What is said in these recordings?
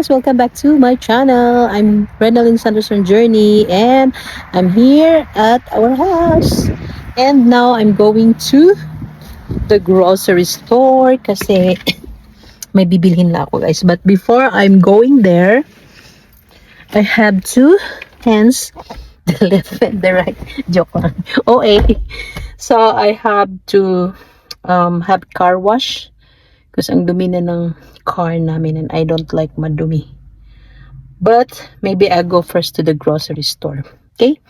guys, welcome back to my channel. I'm Renalyn Sanderson Journey and I'm here at our house. And now I'm going to the grocery store kasi may bibilhin na ako guys. But before I'm going there, I have to hands the left and the right. Joke lang. OA. So I have to have car wash kasi ang dumi na ng car namin and I don't like madumi. But maybe I'll go first to the grocery store. Okay?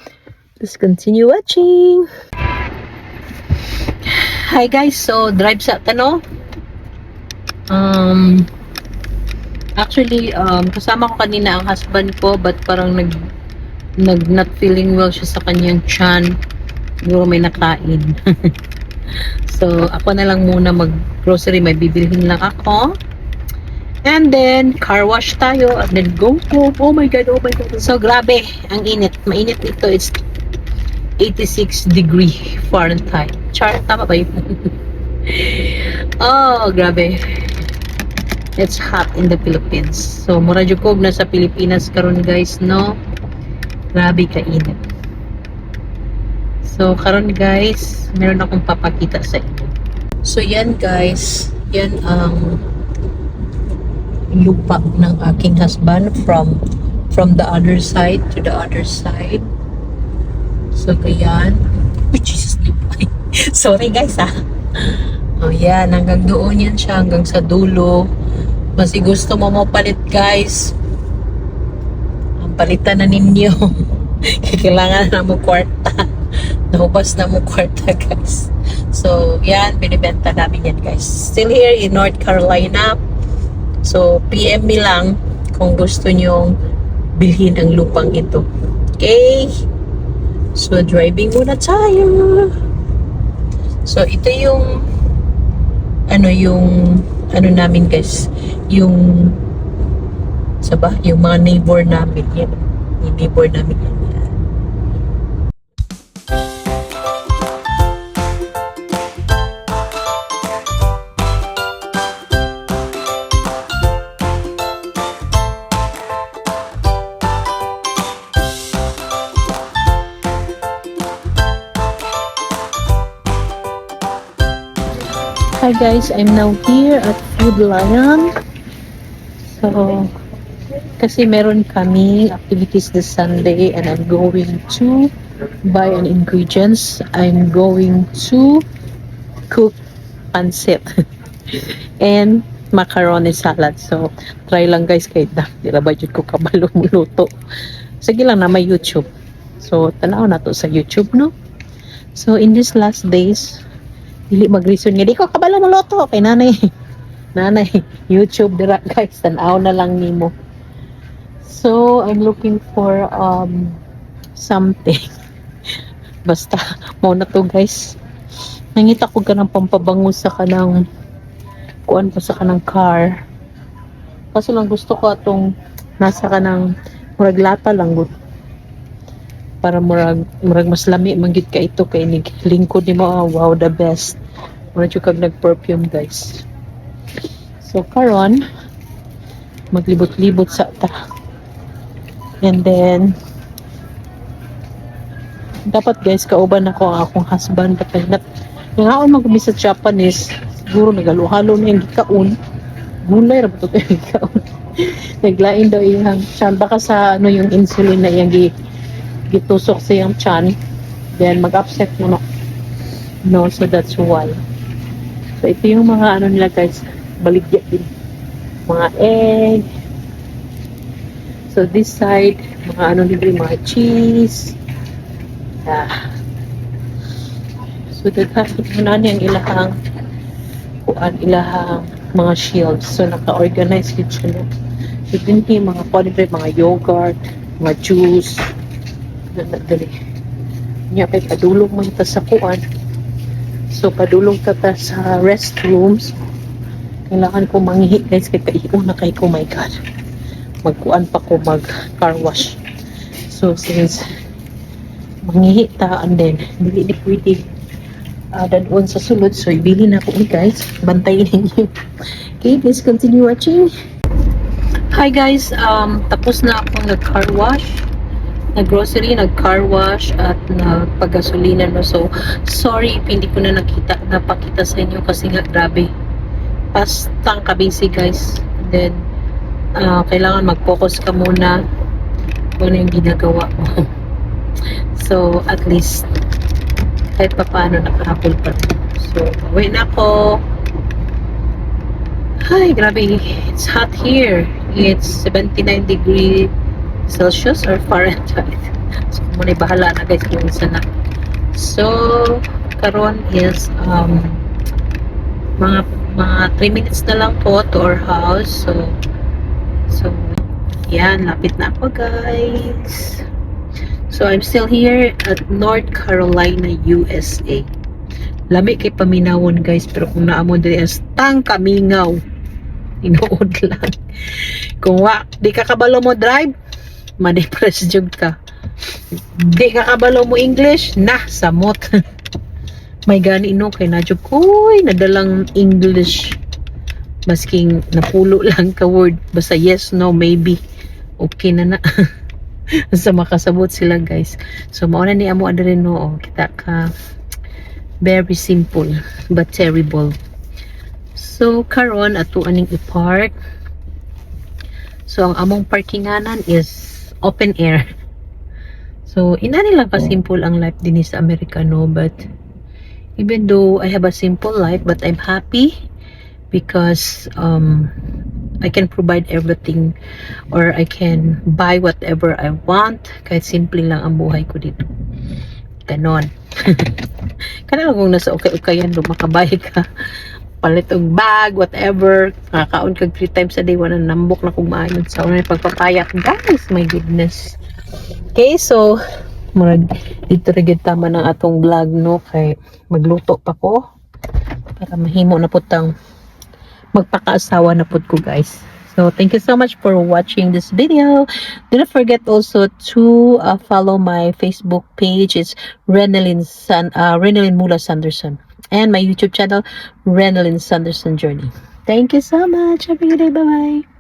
Let's continue watching. Hi guys, so drive sa Tano. Actually, kasama ko kanina ang husband ko but parang nag not feeling well siya sa kanyang tiyan. Siguro may nakain. So, ako na lang muna mag-grocery. May bibilhin lang ako. And then, car wash tayo. And then, go home. Oh my God, oh my God. So, grabe. Ang init. Mainit ito. It's 86 degree Fahrenheit. Char, tama ba yun? Oh, grabe. It's hot in the Philippines. So, mura jukog na sa Pilipinas karon guys, no? Grabe ka-init. So, karon guys, meron akong papakita sa inyo. So, yan guys, yan ang lupa ng aking husband from the other side to the other side. So, ganyan. Oh, Jesus, sorry guys ha. Oh, yan, hanggang doon yan siya, hanggang sa dulo. Masi gusto mo mapalit guys, ang palitan na ninyo. Kailangan na mo kwarta. Nahubas na mo kwarta guys. So yan, binibenta namin yan guys. Still here in North Carolina. So PM me lang kung gusto nyong bilhin ang lupang ito. Okay? So driving muna tayo. So ito yung ano namin guys, yung yung mga neighbor namin yan. Yung neighbor namin yan. Hi guys, I'm now here at Food Lion. So, kasi meron kami activities this Sunday and I'm going to buy an ingredients. I'm going to cook pancit and macaroni salad. So, try lang guys kahit di ra budget ko kabalo mo luto. Sige lang na may YouTube. So, tanaw na to sa YouTube, no? So, in these last days, dili mag-reason nga di ko kabalo mo luto kay nanay YouTube dira guys, tanaw na lang nimo. So I'm looking for something basta mo na to guys. Nangita ko ka ng pampabango sa kanang kuan pa sa kanang car, kaso lang gusto ko atong nasa kanang murag lata lang gud para murag mas lami manggit ka ito kay nig lingkod nimo. Wow, the best. Murag yung kag nag-perfume guys. So karon maglibot-libot sa ta. And then dapat guys kauban ako ang akong husband kapag nangaon man kami sa Japanese, siguro nagalo-halo na yung gikaon. Gulay ra ba to kay gikaon. Naglain daw iyang tiyan baka sa yung insulin na iyang gitusok sa iyang tiyan, then mag-upset mo no, so that's why. So ito yung mga nila guys, baligya din, mga egg. So this side mga nila, mga cheese. So daghan na ang ilahang ilahang mga shelves. So naka-organize yun siya. So din mga quality, mga yogurt, mga juice. Dali niya kay padulong man ta sa kuan. So padulong ta sa restrooms. Kailangan ko manghihi guys kay kaiuna kay ko, my god, magkuan pa ko mag car wash. So since manghihi ta and then dili pwede dadon sa sulod, so ibili na ko guys, bantayin ninyo. Okay, please continue watching. Hi guys, tapos na akong nag-car wash, nag-grocery, nag-car wash, at nagpagasolina, no. So, sorry if hindi ko na napakita sa inyo kasi nga grabe. Pastang kabisi guys. And then, kailangan mag-focus ka muna kung ano yung ginagawa mo. So, at least, kahit pa paano nakahabol pa rin. So, uwi na ako. Hi, grabe. It's hot here. It's 79 degree Celsius or Fahrenheit. So, muna bahala na guys kung isa na. So, karon is mga 3 minutes na lang po to our house. So yan, lapit na ako guys. So, I'm still here at North Carolina, USA. Lami kay paminawon guys, pero kung naamon diri as tang kamingaw, inuod lang. Kung di ka kabalo mo drive, ma-depress jud ka. Di ka kabalo mo English, samot. May gani no kay nadyo koy nadalang English. Masking napulo lang ka word, basta yes, no, maybe. Okay na. Sa makasabot sila guys. So mao na ni amo adre no, kita ka very simple but terrible. So karon ato aning i-park. So ang among parkinganan is open air. So inani lang ka simple ang life din sa Amerika, no, but even though I have a simple life, but I'm happy because I can provide everything, or I can buy whatever I want. Kahit simple lang ang buhay ko dito. Ganon. Kana lang kung nasa okay-okayan do makabayad ka. Palit og bag, whatever. Kakaon kag 3 times a day, wala nambok na kung maayon. Sa una pagpapayak. Guys, my goodness. Okay, so murag dito rin tama ng atong vlog, no, kay magluto pa ko para mahimo na putang magpakaasawa na pud ko guys. So thank you so much for watching this video. Do not forget also to follow my Facebook page. It's Renalyn Mula Sanderson, and my YouTube channel, Renalyn Sanderson Journey. Thank you so much. Have a good day. Bye bye.